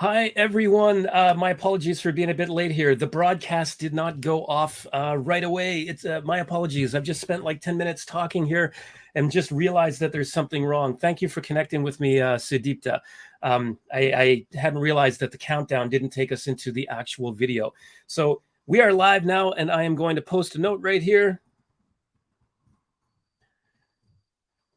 Hi, everyone. My apologies for being a bit late here. The broadcast did not go off right away. It's my apologies. I've just spent like 10 minutes talking here and just realized that there's something wrong. Thank you for connecting with me, Sudipta. I hadn't realized that the countdown didn't take us into the actual video. So we are live now, and I am going to post a note right here.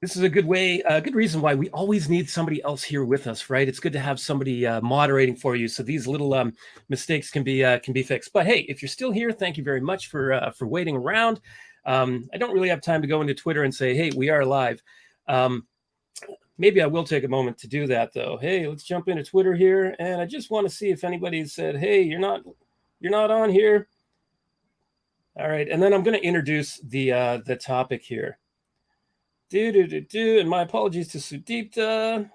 This is a good way, a good reason why we always need somebody else here with us, right? It's good to have somebody moderating for you, so these little mistakes can be fixed. But hey, if you're still here, thank you very much for waiting around. I don't really have time to go into Twitter and say, "Hey, we are live." Maybe I will take a moment to do that, though. Hey, let's jump into Twitter here, and I just want to see if anybody said, "Hey, you're not on here." All right, and then I'm going to introduce the topic here. And my apologies to Sudipta.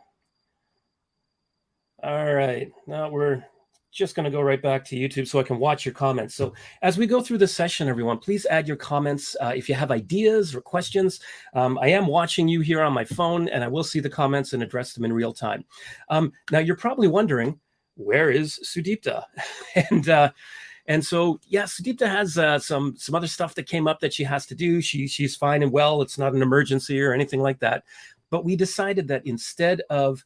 All right, now we're just going to go right back to YouTube so I can watch your comments. So as we go through the session, everyone, please add your comments if you have ideas or questions. I am watching you here on my phone, and I will see the comments and address them in real time. Now, you're probably wondering, where is Sudipta? And so, yeah, Sudipta has some other stuff that came up that she has to do. She's fine and well. It's not an emergency or anything like that. But we decided that instead of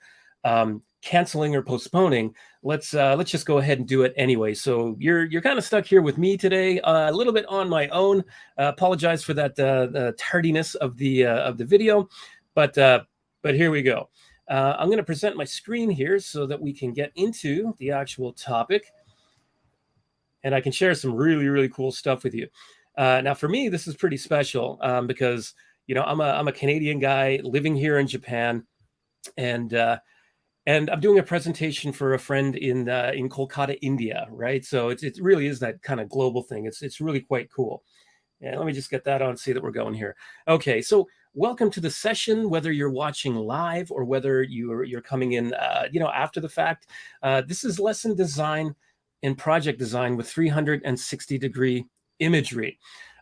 canceling or postponing, let's just go ahead and do it anyway. So you're kind of stuck here with me today, a little bit on my own. Apologize for that tardiness of the video, but here we go. I'm going to present my screen here so that we can get into the actual topic. And I can share some really, really cool stuff with you. Now, for me, this is pretty special because, you know, I'm a Canadian guy living here in Japan, and I'm doing a presentation for a friend in Kolkata, India, right? So it really is that kind of global thing. It's really quite cool. And let me just get that on, see that we're going here. Okay, so welcome to the session, whether you're watching live or whether you're coming in, after the fact. This is lesson design in project design with 360-degree imagery.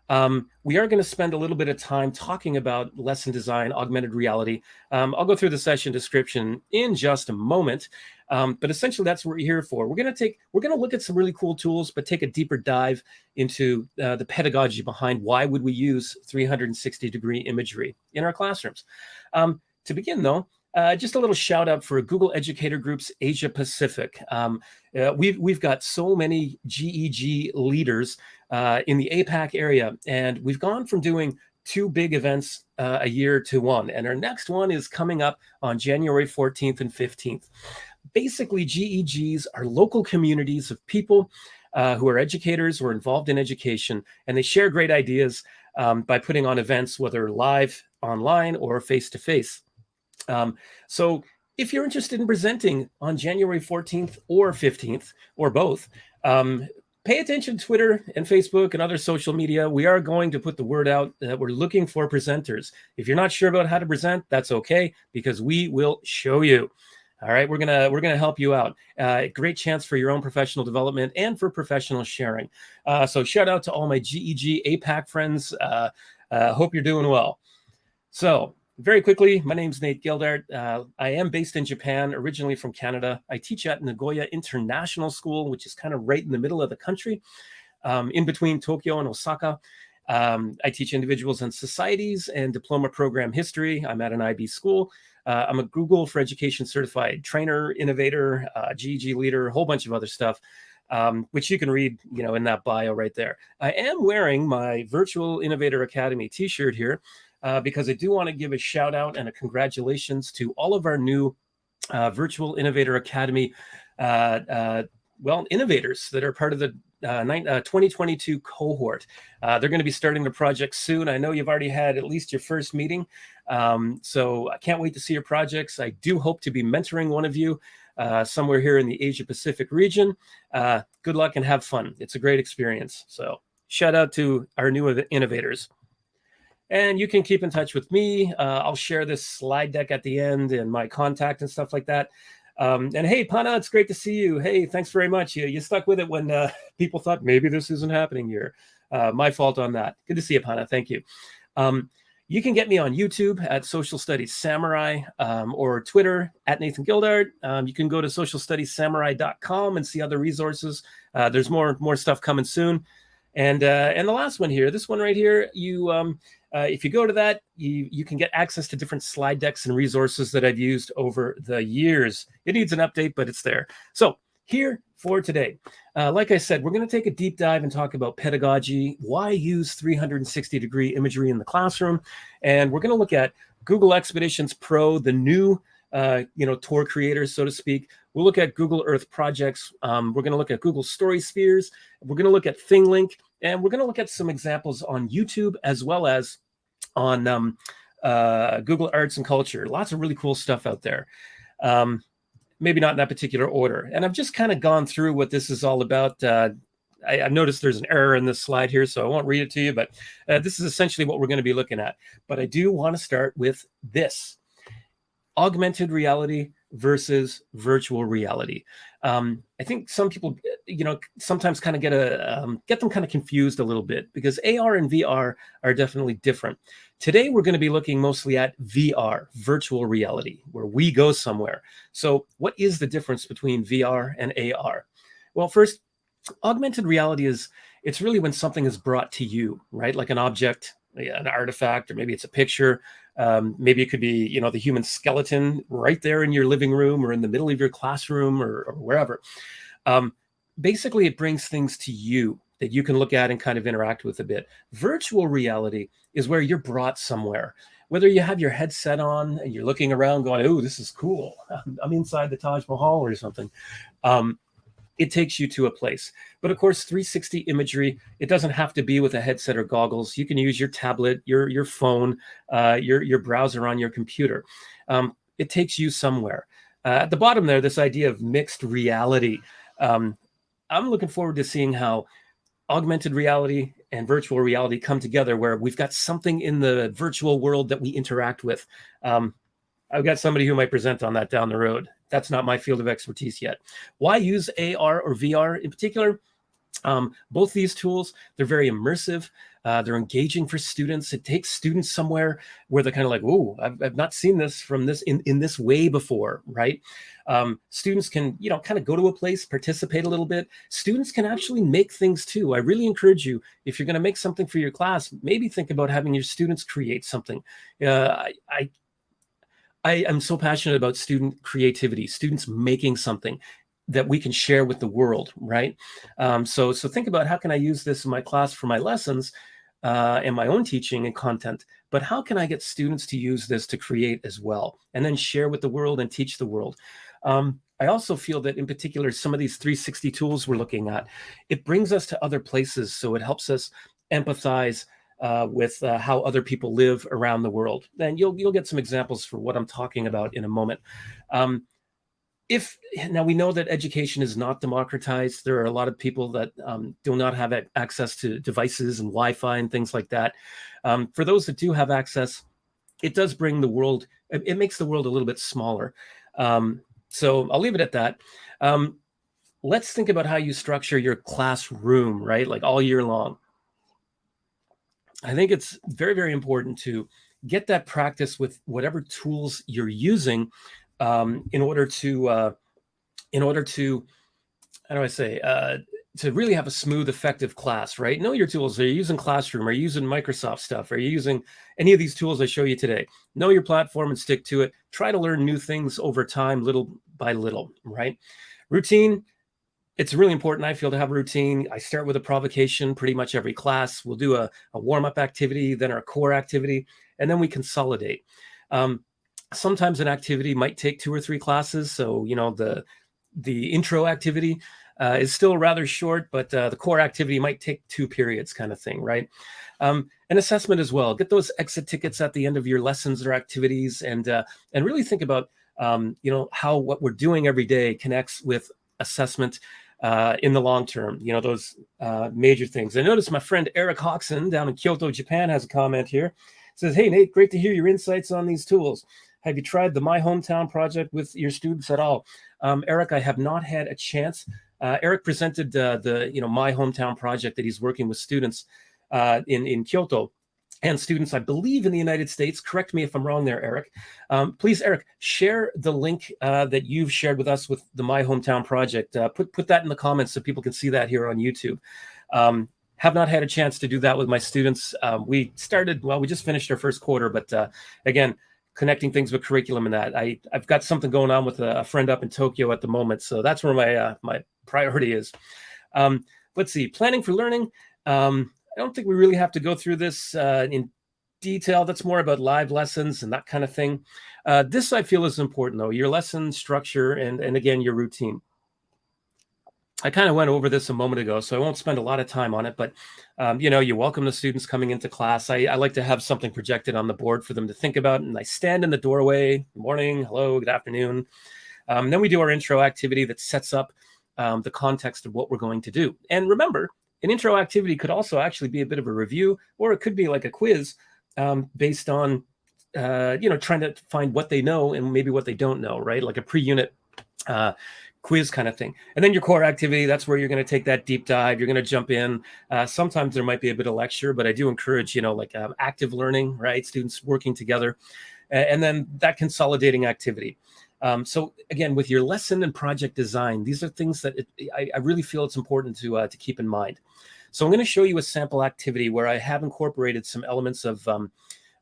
We are going to spend a little bit of time talking about lesson design, augmented reality. I'll go through the session description in just a moment, but essentially that's what we're here for. We're going to look at some really cool tools, but take a deeper dive into the pedagogy behind why would we use 360-degree imagery in our classrooms. To begin, though, just a little shout out for Google Educator Group's Asia Pacific. We've got so many GEG leaders in the APAC area, and we've gone from doing 2 big events a year to 1, and our next one is coming up on January 14th and 15th. Basically, GEGs are local communities of people who are educators or involved in education, and they share great ideas by putting on events, whether live, online, or face-to-face. So if you're interested in presenting on January 14th or 15th, or both, pay attention to Twitter and Facebook and other social media. We are going to put the word out that we're looking for presenters. If you're not sure about how to present, that's okay, because we will show you. All right, we're gonna help you out. Great chance for your own professional development and for professional sharing. So shout out to all my GEG APAC friends. Hope you're doing well. So very quickly, my name's Nate Gildart. I am based in Japan, originally from Canada. I teach at Nagoya International School, which is kind of right in the middle of the country, in between Tokyo and Osaka. I teach individuals and societies and diploma program history. I'm at an IB school. I'm a Google for Education certified trainer, innovator, GEG leader, a whole bunch of other stuff, which you can read, in that bio right there. I am wearing my Virtual Innovator Academy t-shirt here, because I do want to give a shout out and a congratulations to all of our new Virtual Innovator Academy innovators that are part of the 2022 cohort. They're going to be starting the project soon. I know you've already had at least your first meeting, so I can't wait to see your projects. I do hope to be mentoring one of you somewhere here in the Asia Pacific region. Good luck and have fun. It's a great experience. So shout out to our new innovators. And you can keep in touch with me. I'll share this slide deck at the end and my contact and stuff like that. And hey, Pana, it's great to see you. Hey, thanks very much. You stuck with it when people thought maybe this isn't happening here. My fault on that. Good to see you, Pana. Thank you. You can get me on YouTube at Social Studies Samurai, or Twitter at Nathan Gildart. You can go to socialstudiessamurai.com and see other resources. There's more stuff coming soon. And the last one here, this one right here, if you go to that, you can get access to different slide decks and resources that I've used over the years. It needs an update, but it's there. So here for today, like I said, we're going to take a deep dive and talk about pedagogy, why use 360-degree imagery in the classroom, and we're going to look at Google Expeditions Pro, the new tour creators, so to speak. We'll look at Google Earth projects. We're going to look at Google Story Spheres. We're going to look at ThingLink, and we're going to look at some examples on YouTube as well as on Google Arts and Culture. Lots of really cool stuff out there. Maybe not in that particular order. And I've just kind of gone through what this is all about. I've noticed there's an error in this slide here, so I won't read it to you, but this is essentially what we're going to be looking at. But I do want to start with this: augmented reality versus virtual reality. I think some people, sometimes kind of get them kind of confused a little bit, because AR and VR are definitely different. Today, we're going to be looking mostly at VR, virtual reality, where we go somewhere. So what is the difference between VR and AR? Well, first, augmented reality it's really when something is brought to you, right? Like an object, an artifact, or maybe it's a picture. Maybe it could be, the human skeleton right there in your living room or in the middle of your classroom or wherever. Basically, it brings things to you that you can look at and kind of interact with a bit. Virtual reality is where you're brought somewhere. Whether you have your headset on and you're looking around going, oh, this is cool. I'm inside the Taj Mahal or something. It takes you to a place. But of course, 360 imagery, it doesn't have to be with a headset or goggles. You can use your tablet, your phone, your browser on your computer. It takes you somewhere. At the bottom there, this idea of mixed reality. I'm looking forward to seeing how augmented reality and virtual reality come together, where we've got something in the virtual world that we interact with. I've got somebody who might present on that down the road. That's not my field of expertise yet. Why use AR or VR in particular? Both these tools, they're very immersive. They're engaging for students. It takes students somewhere where they're kind of like, "Whoa, I've not seen this from this in this way before," right? Students can, kind of go to a place, participate a little bit. Students can actually make things too. I really encourage you, if you're going to make something for your class, maybe think about having your students create something. I am so passionate about student creativity, students making something that we can share with the world, right? So think about, how can I use this in my class for my lessons and my own teaching and content, but how can I get students to use this to create as well, and then share with the world and teach the world? I also feel that in particular, some of these 360 tools we're looking at, it brings us to other places. So it helps us empathize with how other people live around the world. And you'll get some examples for what I'm talking about in a moment. Now we know that education is not democratized. There are a lot of people that do not have access to devices and Wi-Fi and things like that. For those that do have access, it does bring the world, it makes the world a little bit smaller. So I'll leave it at that. Let's think about how you structure your classroom, right? Like all year long. I think it's very, very important to get that practice with whatever tools you're using in order to, how do I say, to really have a smooth, effective class, right? Know your tools. Are you using Classroom? Are you using Microsoft stuff? Are you using any of these tools I show you today? Know your platform and stick to it. Try to learn new things over time, little by little, right? Routine. It's really important, I feel, to have a routine. I start with a provocation pretty much every class. We'll do a warm-up activity, then our core activity, and then we consolidate. Sometimes an activity might take 2 or 3 classes. So, the intro activity is still rather short, but the core activity might take 2 periods kind of thing, right? An assessment as well. Get those exit tickets at the end of your lessons or activities, and really think about, how what we're doing every day connects with assessment in the long term, those major things. I noticed my friend Eric Hodgson down in Kyoto, Japan has a comment here. It says, "Hey, Nate, great to hear your insights on these tools. Have you tried the My Hometown project with your students at all?" Eric, I have not had a chance. Eric presented the My Hometown project that he's working with students in Kyoto. and students, I believe, in the United States. Correct me if I'm wrong there, Eric. Please, Eric, share the link that you've shared with us with the My Hometown Project. Put that in the comments so people can see that here on YouTube. Have not had a chance to do that with my students. We just finished our first quarter, but again, connecting things with curriculum and that. I've got something going on with a friend up in Tokyo at the moment, so that's where my priority is. Let's see, planning for learning. I don't think we really have to go through this in detail. That's more about live lessons and that kind of thing. This I feel is important though, your lesson structure and again, your routine. I kind of went over this a moment ago, so I won't spend a lot of time on it, but you welcome the students coming into class. I like to have something projected on the board for them to think about, and I stand in the doorway, good morning, hello, good afternoon. Then we do our intro activity that sets up the context of what we're going to do. And remember, an intro activity could also actually be a bit of a review, or it could be like a quiz based on, trying to find what they know and maybe what they don't know, right? Like a pre-unit quiz kind of thing. And then your core activity, that's where you're going to take that deep dive. You're going to jump in. Sometimes there might be a bit of lecture, but I do encourage, active learning, right? Students working together. And then that consolidating activity. So again, with your lesson and project design, these are things that I really feel it's important to keep in mind. So I'm going to show you a sample activity where I have incorporated some elements of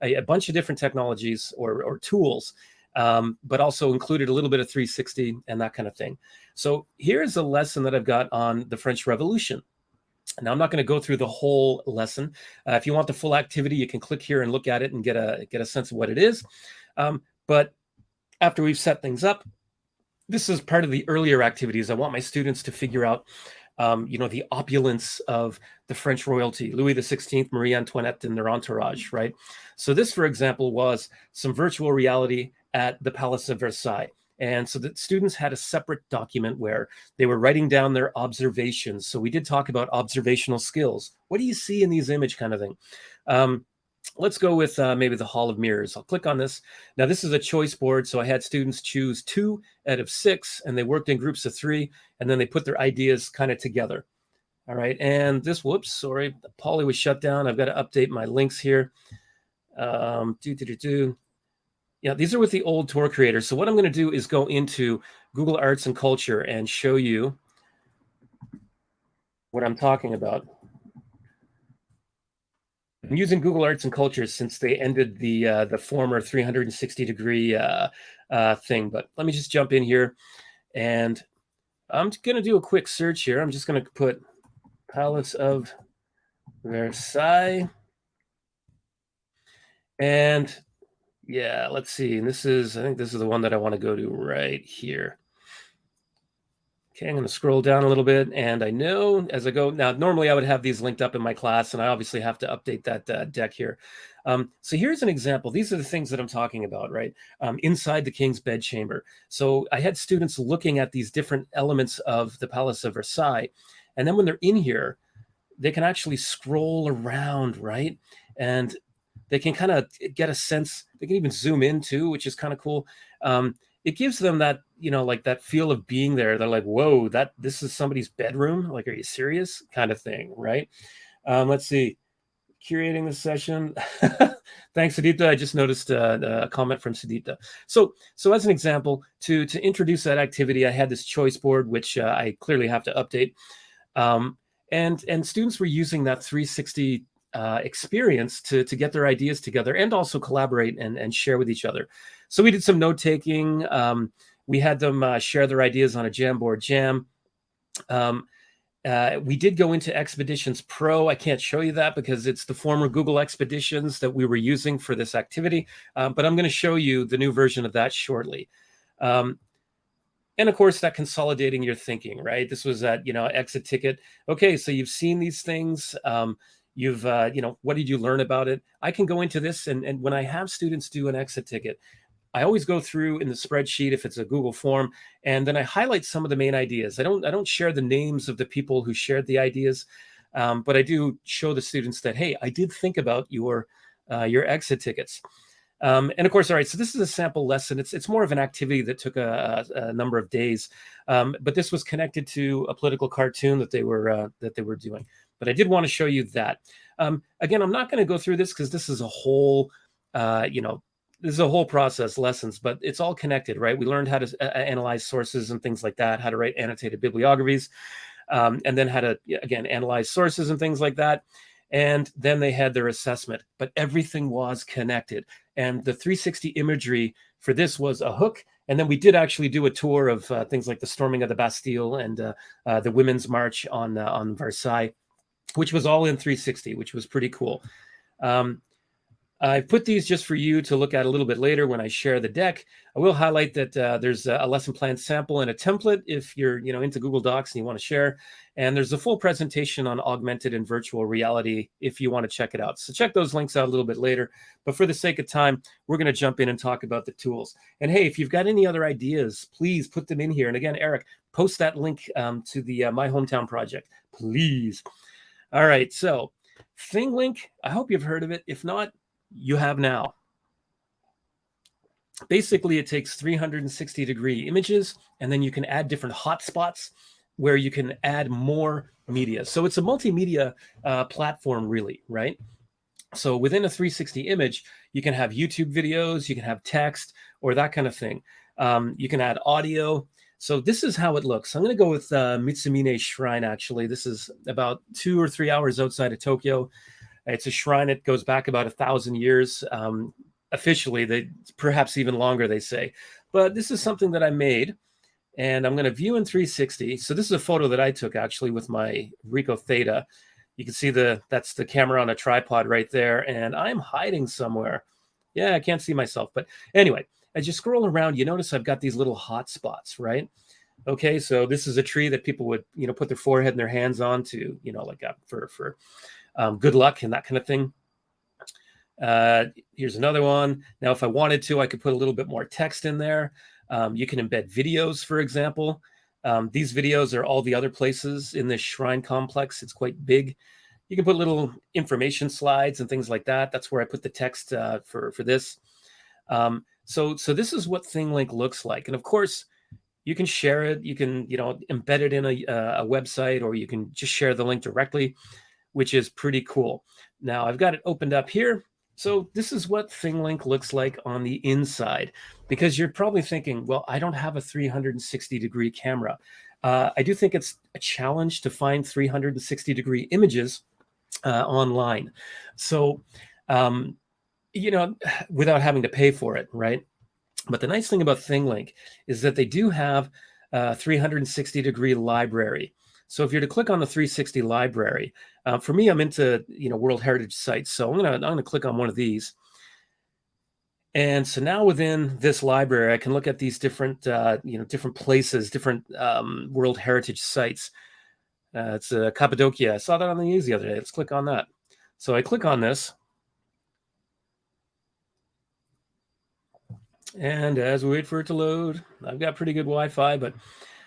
a bunch of different technologies or tools, but also included a little bit of 360 and that kind of thing. So here's a lesson that I've got on the French Revolution. Now, I'm not going to go through the whole lesson. If you want the full activity, you can click here and look at it and get a sense of what it is. But after we've set things up, this is part of the earlier activities. I want my students to figure out, the opulence of the French royalty, Louis XVI, Marie Antoinette, and their entourage, right? So this, for example, was some virtual reality at the Palace of Versailles. And so the students had a separate document where they were writing down their observations. So we did talk about observational skills. What do you see in these image kind of thing? Let's go with maybe the Hall of Mirrors. I'll click on this. Now, this is a choice board. So I had students choose 2 out of 6, and they worked in groups of 3, and then they put their ideas kind of together. All right. And this, whoops, sorry, Poly was shut down. I've got to update my links here. Yeah, these are with the old tour creators. So what I'm going to do is go into Google Arts and Culture and show you what I'm talking about. I'm using Google Arts and Culture since they ended the former 360-degree thing. But let me just jump in here, and I'm going to do a quick search here. I'm just going to put Palace of Versailles, and yeah, let's see. And I think this is the one that I want to go to right here. Okay, I'm going to scroll down a little bit, and I know as I go now, normally I would have these linked up in my class, and I obviously have to update that deck here. So here's an example. These are the things that I'm talking about, right? Inside the King's bedchamber. So I had students looking at these different elements of the Palace of Versailles, and then when they're in here, they can actually scroll around, right? And they can kind of get a sense. They can even zoom in too, which is kind of cool. It gives them that, like that feel of being there. They're like, whoa, this is somebody's bedroom. Like, are you serious? Kind of thing, right? Let's see. Curating the session. Thanks, Sudita. I just noticed a comment from Sudita. So as an example, to introduce that activity, I had this choice board, which I clearly have to update. And students were using that 360 experience to get their ideas together and also collaborate and share with each other. So we did some note taking. We had them share their ideas on a Jamboard Jam. We did go into Expeditions Pro. I can't show you that because it's the former Google Expeditions that we were using for this activity. But I'm going to show you the new version of that shortly. And of course, that consolidating your thinking, right? This was that, exit ticket. Okay, so you've seen these things. You've, what did you learn about it? I can go into this, and when I have students do an exit ticket, I always go through in the spreadsheet if it's a Google form, and then I highlight some of the main ideas. I don't share the names of the people who shared the ideas, but I do show the students that, hey, I did think about your exit tickets. And of course, all right, so this is a sample lesson. It's more of an activity that took a number of days, but this was connected to a political cartoon that they were doing. But I did want to show you that. Again, I'm not going to go through this because this is a whole, this is a whole process, lessons, but it's all connected, right? We learned how to analyze sources and things like that, how to write annotated bibliographies, and then how to, again, analyze sources and things like that. And then they had their assessment, but everything was connected. And the 360 imagery for this was a hook. And then we did actually do a tour of things like the storming of the Bastille and the Women's March on Versailles, which was all in 360, which was pretty cool. I put these just for you to look at a little bit later when I share the deck. I will highlight that there's a lesson plan sample and a template if you're into Google Docs and you want to share. And there's a full presentation on augmented and virtual reality if you want to check it out. So check those links out a little bit later. But for the sake of time, we're going to jump in and talk about the tools. And hey, if you've got any other ideas, please put them in here. And again, Eric, post that link to the My Hometown project, please. All right, so ThingLink, I hope you've heard of it. If not, you have now. Basically, it takes 360-degree images, and then you can add different hotspots where you can add more media. So it's a multimedia platform, really, right? So within a 360 image, you can have YouTube videos, you can have text, or that kind of thing. You can add audio. So this is how it looks. I'm going to go with Mitsumine Shrine, actually. This is about 2 or 3 hours outside of Tokyo. It's a shrine that goes back about 1,000 years. Officially, perhaps even longer, they say. But this is something that I made, and I'm going to view in 360. So this is a photo that I took, actually, with my Ricoh Theta. You can see that's the camera on a tripod right there, and I'm hiding somewhere. Yeah, I can't see myself. But anyway, as you scroll around, you notice I've got these little hot spots, right? Okay, so this is a tree that people would, put their forehead and their hands on to, like for good luck and that kind of thing. Here's another one. Now, if I wanted to, I could put a little bit more text in there. You can embed videos, for example. These videos are all the other places in this shrine complex. It's quite big. You can put little information slides and things like that. That's where I put the text for this. So this is what ThingLink looks like. And of course, you can share it. You can, embed it in a website, or you can just share the link directly, which is pretty cool. Now I've got it opened up here. So this is what ThingLink looks like on the inside, because you're probably thinking, well, I don't have a 360-degree camera. I do think it's a challenge to find 360-degree images online. So, without having to pay for it, right? But the nice thing about ThingLink is that they do have a 360-degree library. So if you're to click on the 360 library, for me, I'm into World Heritage sites. So I'm gonna click on one of these, and so now within this library, I can look at these different different places, different World Heritage sites. It's Cappadocia. I saw that on the news the other day. Let's click on that. So I click on this, and as we wait for it to load, I've got pretty good Wi-Fi, but.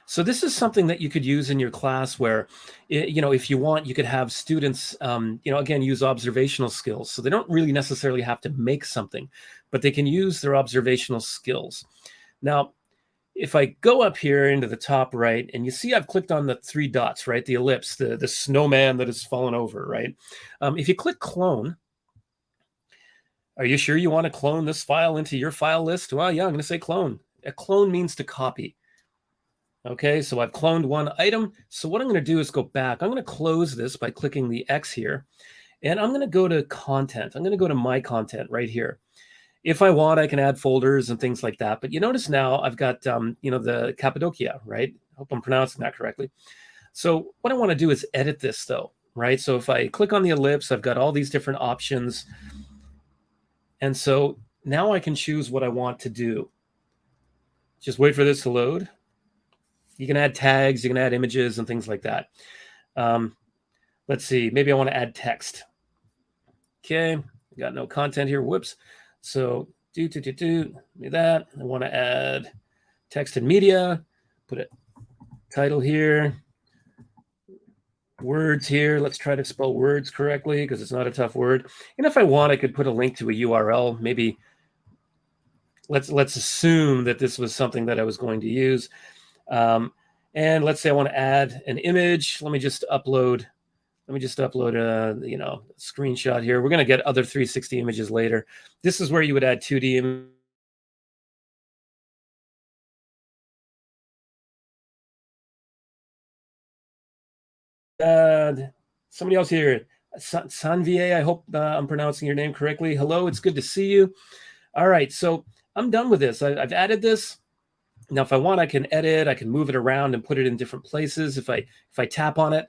So this is something that you could use in your class where, if you want, you could have students, again, use observational skills. So they don't really necessarily have to make something, but they can use their observational skills. Now, if I go up here into the top right, and you see I've clicked on the 3 dots, right? The ellipse, the snowman that has fallen over, right? If you click clone, are you sure you want to clone this file into your file list? Well, yeah, I'm going to say clone. A clone means to copy. Okay, so I've cloned one item. So what I'm going to do is go back. I'm going to close this by clicking the X here. And I'm going to go to content. I'm going to go to my content right here. If I want, I can add folders and things like that. But you notice now I've got, the Cappadocia, right? I hope I'm pronouncing that correctly. So what I want to do is edit this though, right? So if I click on the ellipse, I've got all these different options. And so now I can choose what I want to do. Just wait for this to load. You can add tags, you can add images and things like that. Let's see, maybe I want to add text. Okay, got no content here, whoops. So do that. I want to add text and media, put a title here, words here. Let's try to spell words correctly because it's not a tough word. And if I want, I could put a link to a URL. Maybe let's assume that this was something that I was going to use. And let's say I want to add an image. Let me just upload Let me just upload a screenshot here. We're going to get other 360 images later. This is where you would add 2D images. Somebody else here, Sanvier, I hope I'm pronouncing your name correctly. Hello, it's good to see you. All right, so I'm done with this. I've added this. Now, if I want, I can edit, I can move it around and put it in different places. If I tap on it,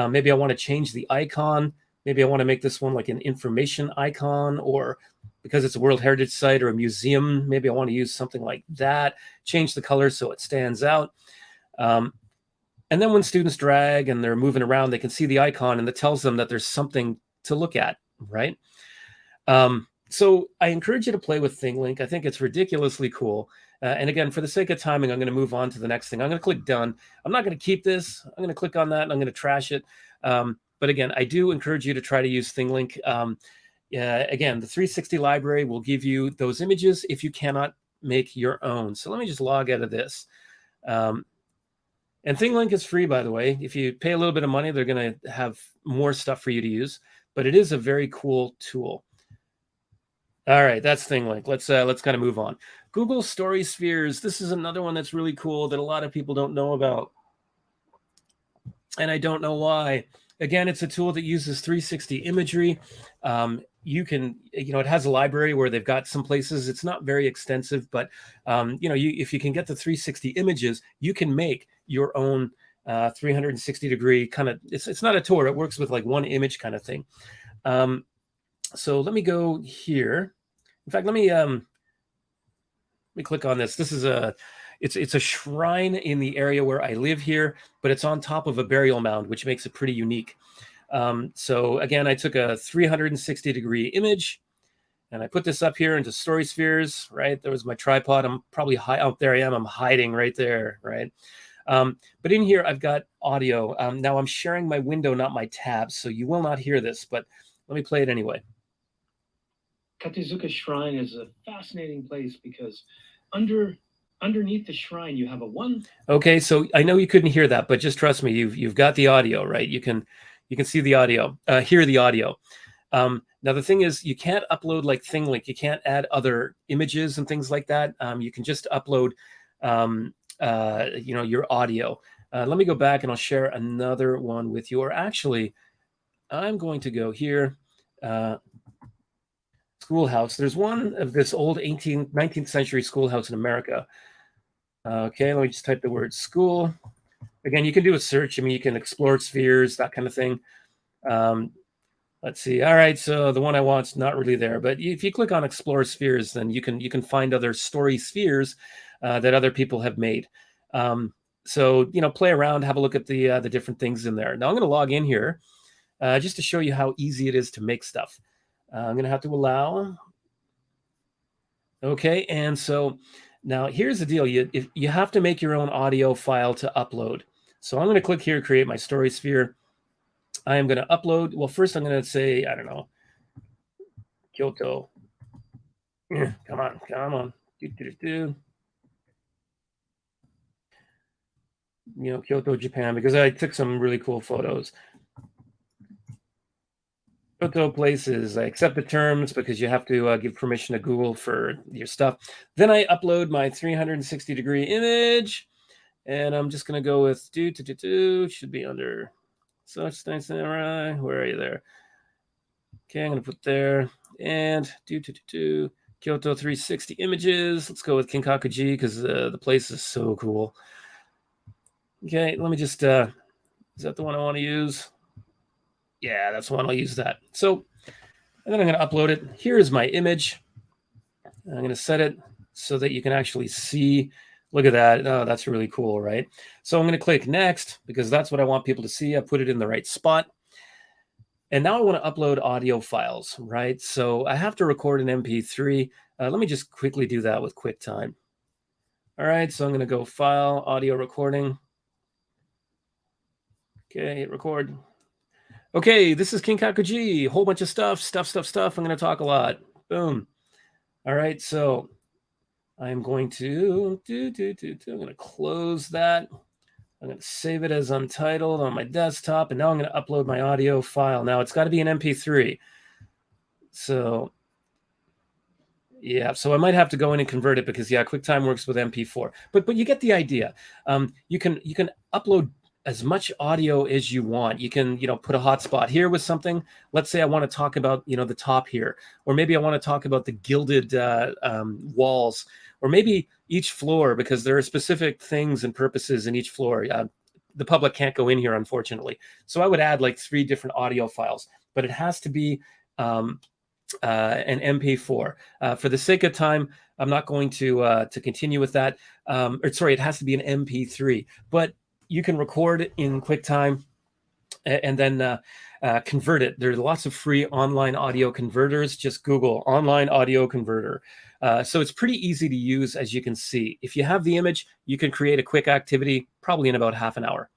maybe I want to change the icon. Maybe I want to make this one like an information icon, or because it's a World Heritage Site or a museum, maybe I want to use something like that. Change the color so it stands out. And then when students drag and they're moving around, they can see the icon and it tells them that there's something to look at, right? So I encourage you to play with ThingLink. I think it's ridiculously cool. And again, for the sake of timing, I'm going to move on to the next thing. I'm going to click done. I'm not going to keep this. I'm going to click on that and I'm going to trash it. But again, I do encourage you to try to use ThingLink. Again, the 360 library will give you those images if you cannot make your own. So let me just log out of this. And ThingLink is free, by the way. If you pay a little bit of money, they're going to have more stuff for you to use. But it is a very cool tool. All right, that's ThingLink. Let's kind of move on. Google Story Spheres. This is another one that's really cool that a lot of people don't know about. And I don't know why. Again, it's a tool that uses 360 imagery. You can, it has a library where they've got some places. It's not very extensive, but if you can get the 360 images, you can make your own 360 degree kind of. It's not a tour. It works with like one image kind of thing. So let me go here. In fact, let me click on this. This is it's a shrine in the area where I live here, but it's on top of a burial mound, which makes it pretty unique. So again, I took a 360 degree image and I put this up here into Story Spheres, right? There was my tripod. I'm probably out there. I am. I'm hiding right there, right? But in here, I've got audio. Now I'm sharing my window, not my tabs, so you will not hear this, but let me play it anyway. Katezuka Shrine is a fascinating place because underneath the shrine, you have a one. Okay, so I know you couldn't hear that, but just trust me, you've got the audio, right? You can see the audio, hear the audio. Now the thing is, you can't upload like ThingLink. You can't add other images and things like that. You can just upload, your audio. Let me go back and I'll share another one with you. Or actually, I'm going to go here. Schoolhouse. There's one of this old 19th century schoolhouse in America. Okay, let me just type the word school. Again, you can do a search. I mean, you can explore spheres, that kind of thing. Let's see. All right, so the one I want's not really there, but if you click on explore spheres, then you can find other story spheres that other people have made. So play around, have a look at the different things in there. Now I'm going to log in here just to show you how easy it is to make stuff. I'm going to have to allow. Okay, and so now here's the deal. You have to make your own audio file to upload. So I'm going to click here, create my story sphere. I am going to upload. Well, first I'm going to say, I don't know, Kyoto. Come on. Kyoto, Japan, because I took some really cool photos. Kyoto places. I accept the terms because you have to give permission to Google for your stuff. Then I upload my 360 degree image, and I'm just going to go with should be under such things. Where are you there? Okay, I'm going to put there and Kyoto 360 images. Let's go with Kinkaku-ji because the place is so cool. Okay, let me just, is that the one I want to use? Yeah, that's the one. I'll use that. So, and then I'm going to upload it. Here is my image. I'm going to set it so that you can actually see. Look at that. Oh, that's really cool, right? So I'm going to click next because that's what I want people to see. I put it in the right spot. And now I want to upload audio files, right? So I have to record an MP3. Let me just quickly do that with QuickTime. All right, so I'm going to go File, Audio Recording. Okay, hit record. Okay, this is Kinkaku-ji. Whole bunch of stuff. I'm going to talk a lot. Boom. All right, so I'm going to I'm going to close that. I'm going to save it as untitled on my desktop, and now I'm going to upload my audio file. Now it's got to be an MP3. So yeah, so I might have to go in and convert it because yeah, QuickTime works with MP4. But you get the idea. You can upload as much audio as you want. You can put a hotspot here with something. Let's say I want to talk about the top here, or maybe I want to talk about the gilded walls, or maybe each floor, because there are specific things and purposes in each floor. The public can't go in here, unfortunately. So I would add like 3 different audio files, but it has to be an MP4. For the sake of time, I'm not going to continue with that. It has to be an MP3, but you can record it in QuickTime and then convert it. There's lots of free online audio converters. Just Google online audio converter. So it's pretty easy to use, as you can see. If you have the image, you can create a quick activity, probably in about half an hour.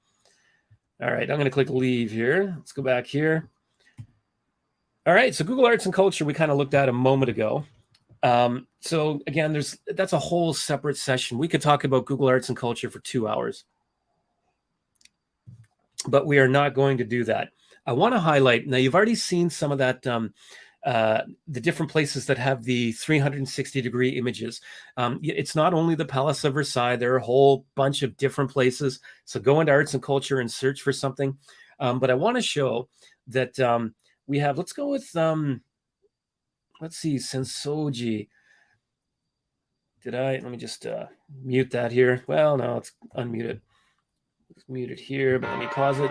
All right, I'm going to click leave here. Let's go back here. All right, so Google Arts and Culture we kind of looked at a moment ago. So again, that's a whole separate session. We could talk about Google Arts and Culture for 2 hours, but we are not going to do that. I want to highlight, now you've already seen some of that, the different places that have the 360-degree images. It's not only the Palace of Versailles, there are a whole bunch of different places. So go into Arts and Culture and search for something. But I want to show that we have, let's go with, let's see, Sensoji. Let me just mute that here. Well, no, it's unmuted. It's muted here, but let me pause it.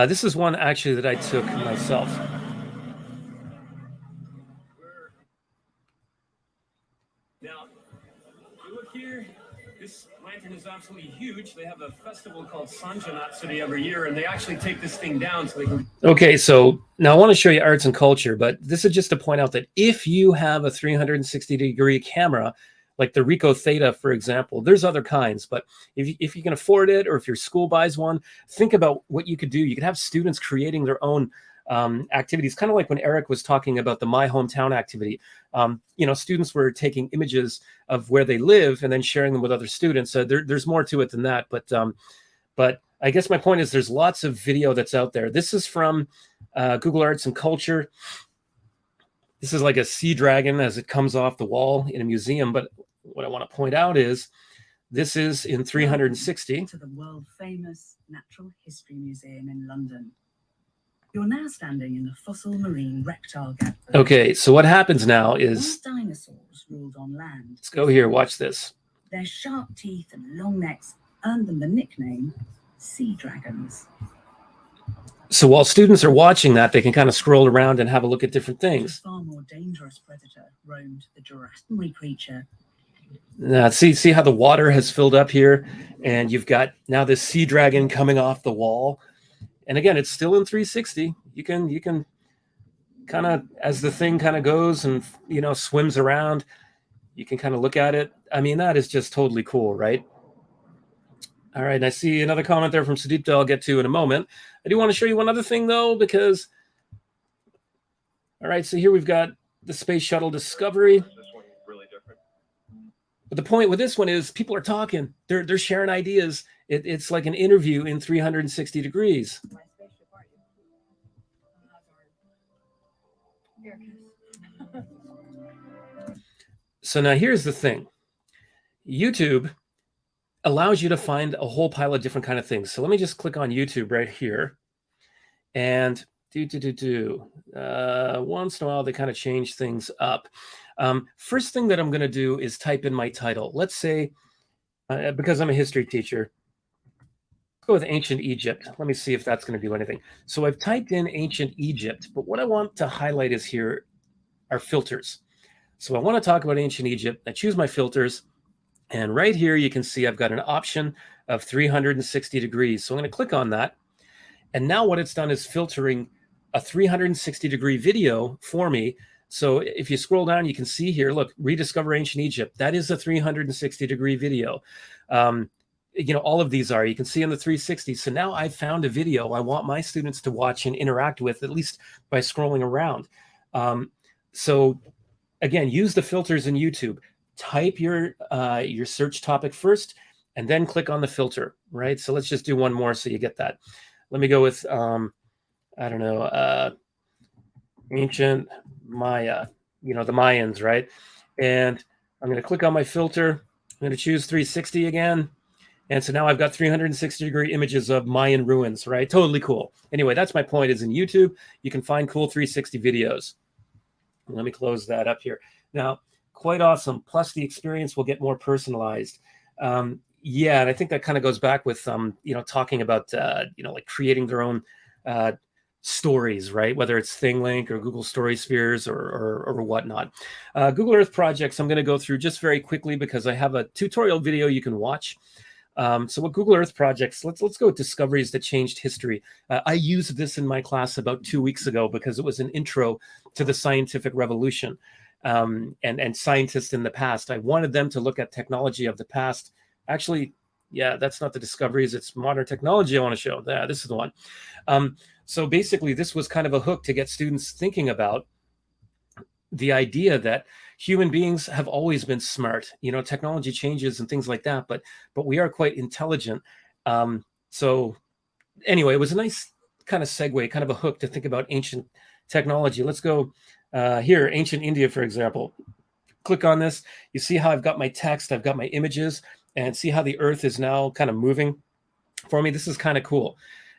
This is one actually that I took myself. Now, you look here, this lantern is absolutely huge. They have a festival called Sanjanatsuri every year, and they actually take this thing down so they can... Okay, so now I want to show you Arts and Culture, but this is just to point out that if you have a 360-degree camera, like the Ricoh Theta, for example, there's other kinds, but if you can afford it, or if your school buys one, think about what you could do. You could have students creating their own activities, kind of like when Eric was talking about the My Hometown activity. Students were taking images of where they live and then sharing them with other students. So there's more to it than that. But I guess my point is there's lots of video that's out there. This is from Google Arts and Culture. This is like a sea dragon as it comes off the wall in a museum. But what I want to point out is this is in 360. To the world famous Natural History Museum in London. You're now standing in the fossil marine reptile gap. Okay, so what happens now is... Once dinosaurs ruled on land. Let's go here, watch this. Their sharp teeth and long necks earned them the nickname sea dragons. So while students are watching that, they can kind of scroll around and have a look at different things. A far more dangerous predator roamed the Jurassic creature. Now, see how the water has filled up here, and you've got now this sea dragon coming off the wall. And again, it's still in 360. You can kind of, as the thing kind of goes and swims around, you can kind of look at it. I mean, that is just totally cool, right? All right, and I see another comment there from Sudeep I'll get to in a moment. I do want to show you one other thing, though, because... All right, so here we've got the Space Shuttle Discovery. This one's really different. But the point with this one is people are talking. They're sharing ideas. It's like an interview in 360 degrees. So now here's the thing. YouTube allows you to find a whole pile of different kind of things. So let me just click on YouTube right here. And once in a while, they kind of change things up. First thing that I'm going to do is type in my title. Let's say, because I'm a history teacher, let's go with ancient Egypt. Let me see if that's going to do anything. So I've typed in ancient Egypt, but what I want to highlight is here are filters. So I want to talk about ancient Egypt. I choose my filters. And right here, you can see I've got an option of 360 degrees. So I'm going to click on that. And now what it's done is filtering a 360-degree video for me. So if you scroll down, you can see here, look, Rediscover Ancient Egypt. That is a 360-degree video. All of these are. You can see in the 360. So now I've found a video I want my students to watch and interact with, at least by scrolling around. So again, use the filters in YouTube. Type your search topic first, and then click on the filter, right? So let's just do one more so you get that. Let me go with, I don't know, ancient Maya, the Mayans, right? And I'm going to click on my filter. I'm going to choose 360 again. And so now I've got 360-degree images of Mayan ruins, right? Totally cool. Anyway, that's my point, is in YouTube, you can find cool 360 videos. Let me close that up here. Now, quite awesome. Plus, the experience will get more personalized. Yeah, and I think that kind of goes back with, talking about, like creating their own stories, right? Whether it's ThingLink or Google Story Spheres or whatnot. Google Earth projects, I'm going to go through just very quickly because I have a tutorial video you can watch. So what Google Earth projects, let's go with discoveries that changed history. I used this in my class about 2 weeks ago because it was an intro to the scientific revolution and scientists in the past. I wanted them to look at technology of the past. Actually, yeah, that's not the discoveries. It's modern technology I want to show. Yeah, this is the one. So basically, this was kind of a hook to get students thinking about the idea that human beings have always been smart. Technology changes and things like that, but we are quite intelligent. So anyway, it was a nice kind of segue, kind of a hook to think about ancient technology. Let's go here, ancient India, for example. Click on this. You see how I've got my text, I've got my images, and see how the Earth is now kind of moving for me. This is kind of cool.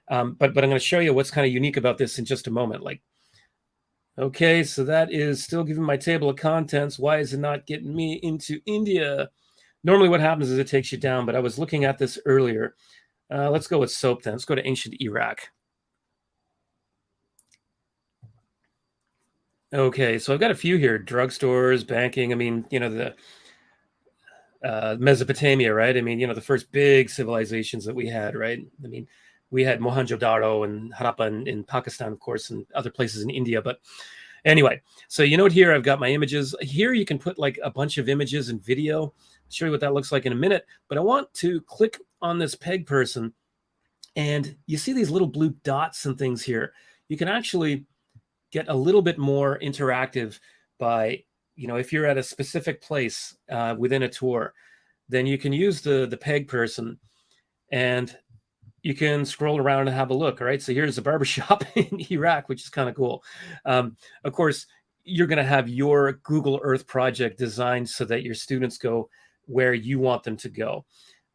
But I'm going to show you what's kind of unique about this in just a moment. Okay, so that is still giving my table of contents. Why is it not getting me into India? Normally what happens is it takes you down, but I was looking at this earlier. Let's go with soap then. Let's go to ancient Iraq. Okay, so I've got a few here. Drugstores, banking. I mean, the Mesopotamia, right? I mean, the first big civilizations that we had, right? I mean, we had Mohenjo-Daro and Harappa in Pakistan, of course, and other places in India. But anyway, so here I've got my images. Here you can put like a bunch of images and video. I'll show you what that looks like in a minute. But I want to click on this peg person. And you see these little blue dots and things here. You can actually get a little bit more interactive by, if you're at a specific place within a tour, then you can use the peg person and you can scroll around and have a look. All right. So here's a barbershop in Iraq, which is kind of cool. Of course, you're going to have your Google Earth project designed so that your students go where you want them to go.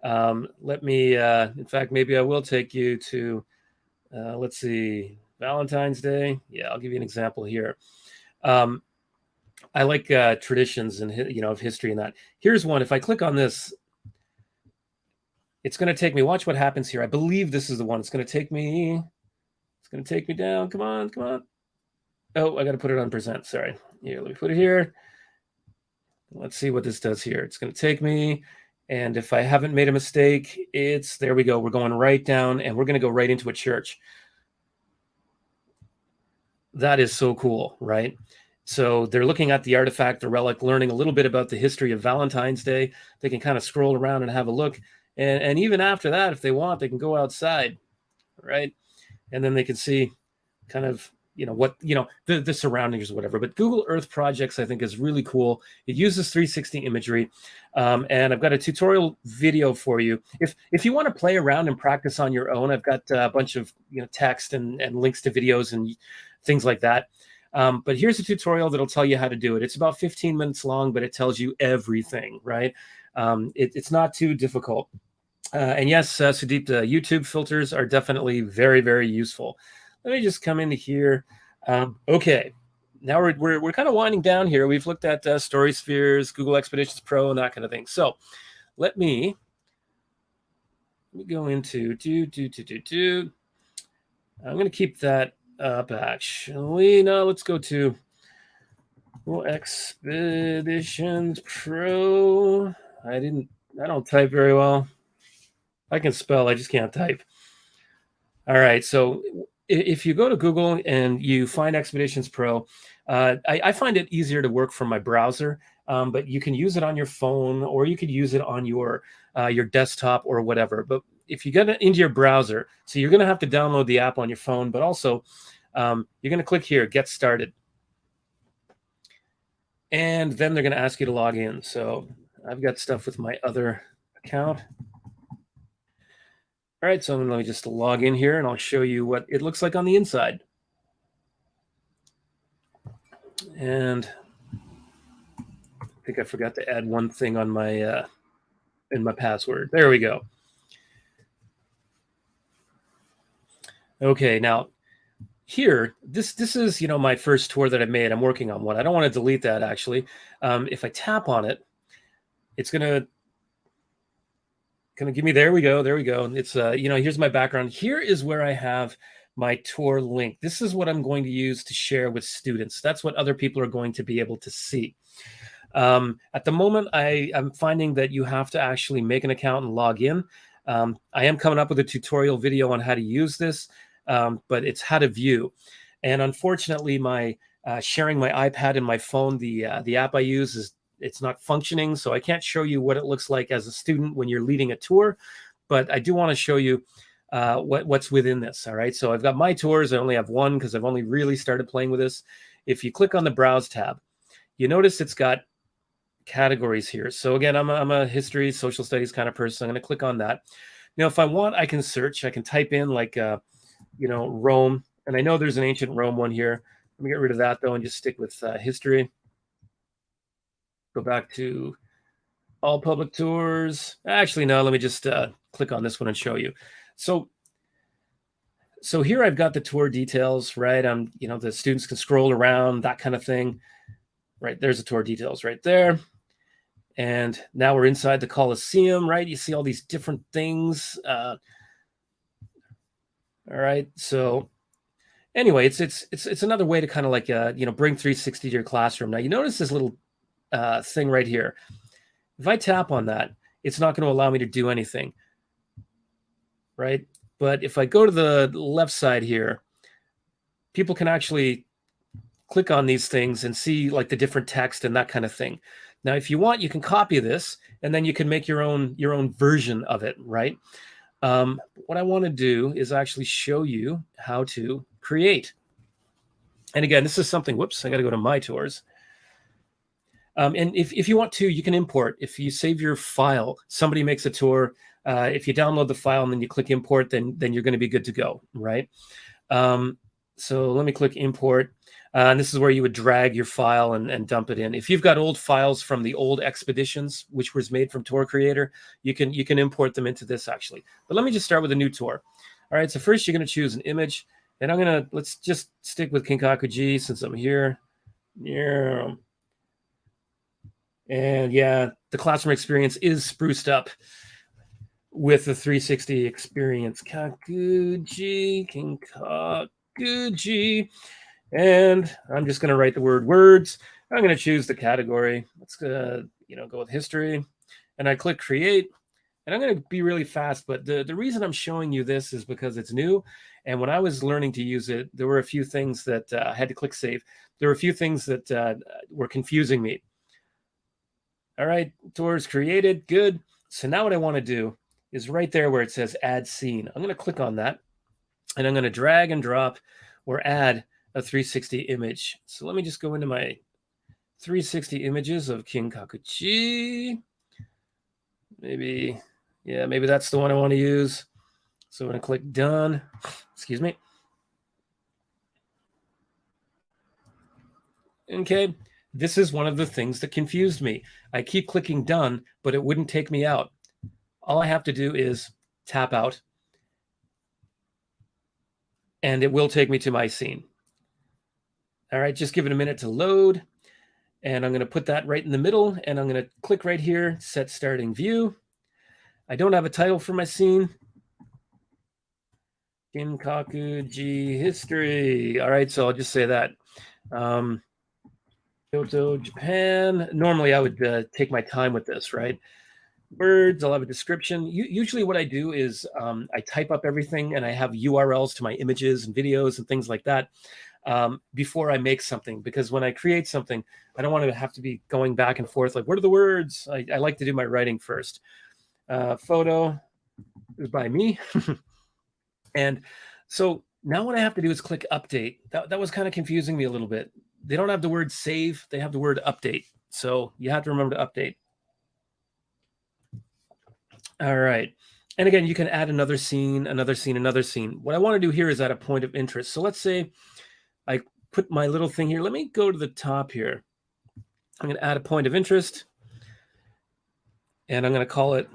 Let me, in fact, maybe I will take you to, let's see, Valentine's Day. Yeah, I'll give you an example here. I like traditions and, of history and that. Here's one. If I click on this, it's going to take me, watch what happens here. I believe this is the one. It's going to take me down. Come on. Oh, I got to put it on present. Sorry. Here, let me put it here. Let's see what this does here. It's going to take me. And if I haven't made a mistake, there we go. We're going right down and we're going to go right into a church. That is so cool, right? So they're looking at the artifact, the relic, learning a little bit about the history of Valentine's Day. They can kind of scroll around and have a look. And even after that, if they want, they can go outside, right? And then they can see kind of, the surroundings or whatever. But Google Earth projects, I think, is really cool. It uses 360 imagery. And I've got a tutorial video for you. If you want to play around and practice on your own, I've got a bunch of text and links to videos and things like that. But here's a tutorial that'll tell you how to do it. It's about 15 minutes long, but it tells you everything, right? It's not too difficult. And yes, Sudeep, the YouTube filters are definitely very, very useful. Let me just come into here. Okay, now we're kind of winding down here. We've looked at Story Spheres, Google Expeditions Pro, and that kind of thing. So let me go into I'm going to keep that up, actually. No, let's go to Expeditions Pro. I don't type very well. I can spell, I just can't type. All right, so if you go to Google and you find Expeditions Pro, I find it easier to work from my browser, but you can use it on your phone or you could use it on your desktop or whatever. But if you get into your browser, so you're going to have to download the app on your phone, but also you're going to click here, Get Started. And then they're going to ask you to log in. So I've got stuff with my other account. All right, so let me just log in here and I'll show you what it looks like on the inside. And I think I forgot to add one thing on my in my password. There we go. Okay, now here, this is, you know, my first tour that I made. I'm working on one. I don't want to delete that actually. If I tap on it, it's gonna give me, there we go. It's you know, here's my background. Here is where I have my tour link. This is what I'm going to use to share with students. That's what other people are going to be able to see. At the moment, I'm finding that you have to actually make an account and log in. I am coming up with a tutorial video on how to use this, but it's how to view. And unfortunately, my sharing my iPad and my phone, the app I use it's not functioning, so I can't show you what it looks like as a student when you're leading a tour. But I do want to show you what's within this. All right, so I've got my tours. I only have one because I've only really started playing with this. If you click on the Browse tab, you notice it's got categories here. So again, I'm a history, social studies kind of person. I'm going to click on that. Now, if I want, I can search. I can type in like, you know, Rome. And I know there's an ancient Rome one here. Let me get rid of that though and just stick with history. Go back to all public tours. Actually, no, let me just click on this one and show you. So here I've got the tour details, right? You know, the students can scroll around, that kind of thing. Right, there's the tour details right there. And now we're inside the Colosseum, right? You see all these different things. All right, so anyway, it's another way to kind of like you know, bring 360 to your classroom. Now you notice this little thing right here. If I tap on that, it's not going to allow me to do anything, right? But if I go to the left side here, people can actually click on these things and see like the different text and that kind of thing. Now, if you want, you can copy this and then you can make your own version of it, right? What I want to do is actually show you how to create. And again, this is something, whoops, I got to go to My Tours. And if you want to, you can import. If you save your file, somebody makes a tour. If you download the file and then you click import, then you're going to be good to go, right? So let me click import. And this is where you would drag your file and dump it in. If you've got old files from the old expeditions, which was made from Tour Creator, you can import them into this actually. But let me just start with a new tour. All right, so first you're going to choose an image. And let's just stick with Kinkaku-ji since I'm here. Yeah. And yeah, the classroom experience is spruced up with the 360 experience. Kakuji, Kinkaku-ji. And I'm just going to write the word words. I'm going to choose the category. Let's you know, go with history. And I click create. And I'm going to be really fast. But the reason I'm showing you this is because it's new. And when I was learning to use it, there were a few things that I had to click save. There were a few things that were confusing me. All right, tours created. Good. So now what I want to do is right there where it says add scene. I'm going to click on that. And I'm going to drag and drop or add a 360 image. So let me just go into my 360 images of Kinkaku-ji. Maybe that's the one I want to use. So I'm going to click done. Excuse me. Okay, this is one of the things that confused me. I keep clicking done, but it wouldn't take me out. All I have to do is tap out, and it will take me to my scene. All right, just give it a minute to load. And I'm going to put that right in the middle. And I'm going to click right here, set starting view. I don't have a title for my scene. Kinkaku-ji history. All right, so I'll just say that. Kyoto, Japan. Normally I would take my time with this, right? Words, I'll have a description. Usually what I do is I type up everything and I have URLs to my images and videos and things like that. Before I make something, because when I create something, I don't want to have to be going back and forth like, what are the words? I like to do my writing first. Photo is by me. And so now what I have to do is click update. That was kind of confusing me a little bit. They don't have the word save, they have the word update. So you have to remember to update. All right. And again, you can add another scene, another scene, another scene. What I want to do here is add a point of interest. So let's say I put my little thing here. Let me go to the top here. I'm going to add a point of interest. And I'm going to call it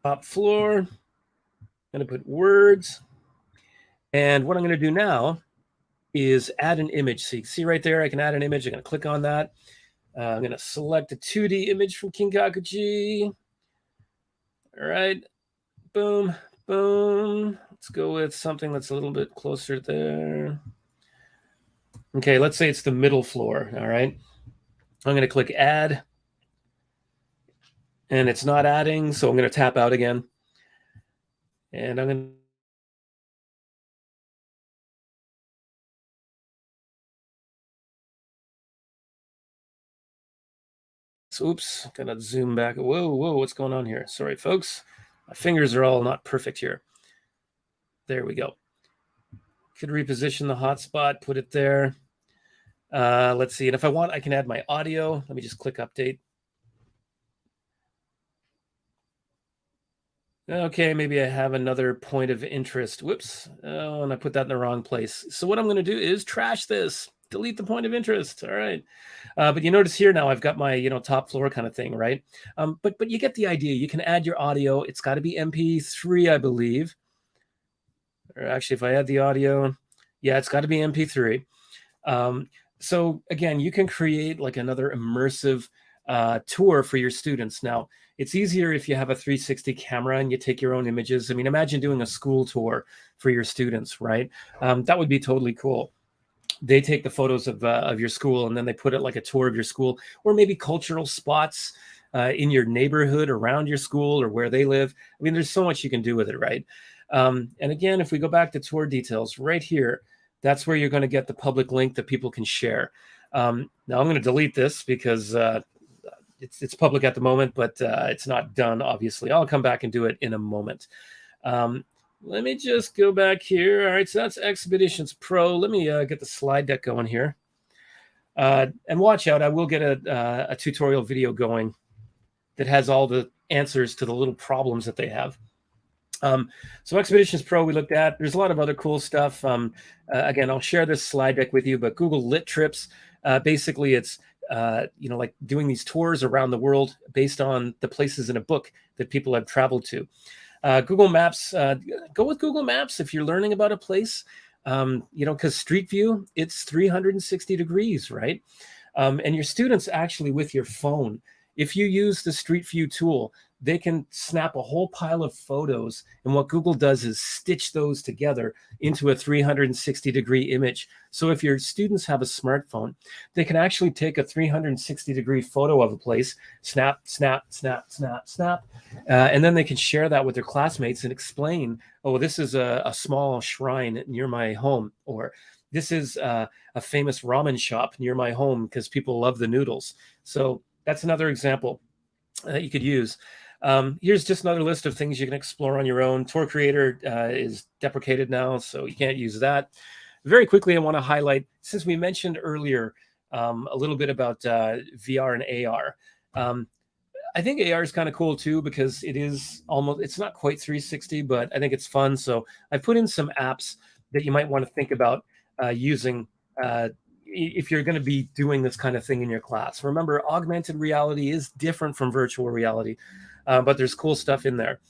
top floor. I'm going to put words. And what I'm going to do now is add an image. So you see right there, I can add an image. I'm going to click on that. I'm going to select a 2D image from Kinkakuji. All right. Boom, boom. Let's go with something that's a little bit closer there. Okay, let's say it's the middle floor. All right. I'm going to click add. And it's not adding, so I'm going to tap out again. And I'm going to, oops, gonna zoom back. Whoa, what's going on here? Sorry, folks. My fingers are all not perfect here. There we go. Could reposition the hotspot, put it there. Let's see. And if I want, I can add my audio. Let me just click update. Okay, maybe I have another point of interest. Whoops. Oh, and I put that in the wrong place. So what I'm going to do is trash this. Delete the point of interest. All right. But you notice here now I've got my, top floor kind of thing, right? But you get the idea. You can add your audio. It's got to be MP3, I believe. Or actually, if I add the audio, yeah, it's got to be MP3. So again, you can create like another immersive tour for your students. Now, it's easier if you have a 360 camera and you take your own images. I mean, imagine doing a school tour for your students, right? That would be totally cool. They take the photos of your school and then they put it like a tour of your school, or maybe cultural spots in your neighborhood around your school or where they live. I mean, there's so much you can do with it, right? And again, if we go back to tour details right here, that's where you're going to get the public link that people can share. Now I'm going to delete this because it's public at the moment, but it's not done, obviously. I'll come back and do it in a moment. Let me just go back here. All right, so that's Expeditions Pro. Let me get the slide deck going here. And watch out, I will get a tutorial video going that has all the answers to the little problems that they have. So Expeditions Pro we looked at. There's a lot of other cool stuff. Again, I'll share this slide deck with you, but Google Lit Trips, basically it's, like doing these tours around the world based on the places in a book that people have traveled to. Google Maps, go with Google Maps if you're learning about a place, because Street View, it's 360 degrees, right? And your students actually with your phone, if you use the Street View tool, they can snap a whole pile of photos. And what Google does is stitch those together into a 360 degree image. So if your students have a smartphone, they can actually take a 360 degree photo of a place, snap, snap, snap, snap, snap. And then they can share that with their classmates and explain, oh, this is a small shrine near my home, or this is a famous ramen shop near my home because people love the noodles. So that's another example that you could use. Here's just another list of things you can explore on your own. Tour Creator is deprecated now, so you can't use that. Very quickly, I want to highlight, since we mentioned earlier a little bit about VR and AR. I think AR is kind of cool too, because it's not quite 360, but I think it's fun. So I put in some apps that you might want to think about using if you're going to be doing this kind of thing in your class. Remember, augmented reality is different from virtual reality, but there's cool stuff in there.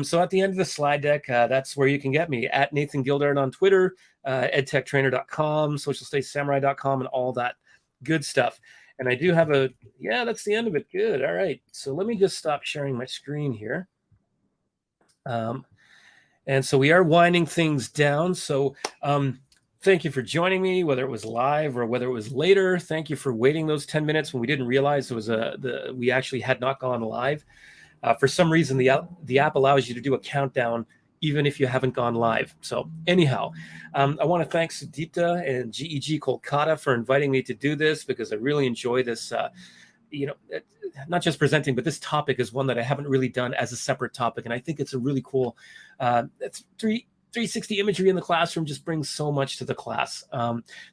So at the end of the slide deck, that's where you can get me, at Nathan Gildart on Twitter, edtechtrainer.com, socialstatesamurai.com, and all that good stuff. And I do have that's the end of it. Good. All right. So let me just stop sharing my screen here. And so we are winding things down. So thank you for joining me, whether it was live or whether it was later. Thank you for waiting those 10 minutes when we didn't realize it was we actually had not gone live. For some reason, the app allows you to do a countdown even if you haven't gone live. So anyhow, I want to thank Sudipta and GEG Kolkata for inviting me to do this, because I really enjoy this, not just presenting, but this topic is one that I haven't really done as a separate topic. And I think it's a really cool, it's 360 imagery in the classroom just brings so much to the class.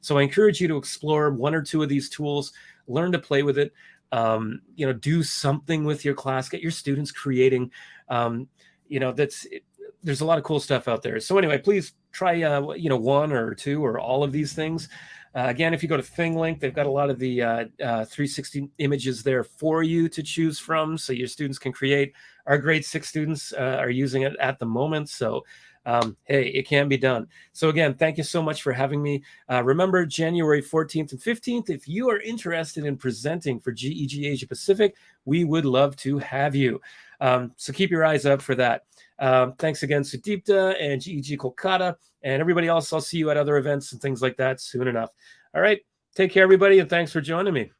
So I encourage you to explore one or two of these tools, learn to play with it. Do something with your class, get your students creating. There's a lot of cool stuff out there. So anyway, please try, one or two or all of these things. Again, if you go to ThingLink, they've got a lot of the 360 images there for you to choose from, so your students can create. Our grade 6 students are using it at the moment, so hey, it can be done. So again, thank you so much for having me. Remember, January 14th and 15th, if you are interested in presenting for GEG Asia Pacific, we would love to have you. So keep your eyes up for that. Thanks again, Sudipta and GEG Kolkata, and everybody else. I'll see you at other events and things like that soon enough. All right. Take care, everybody, and thanks for joining me.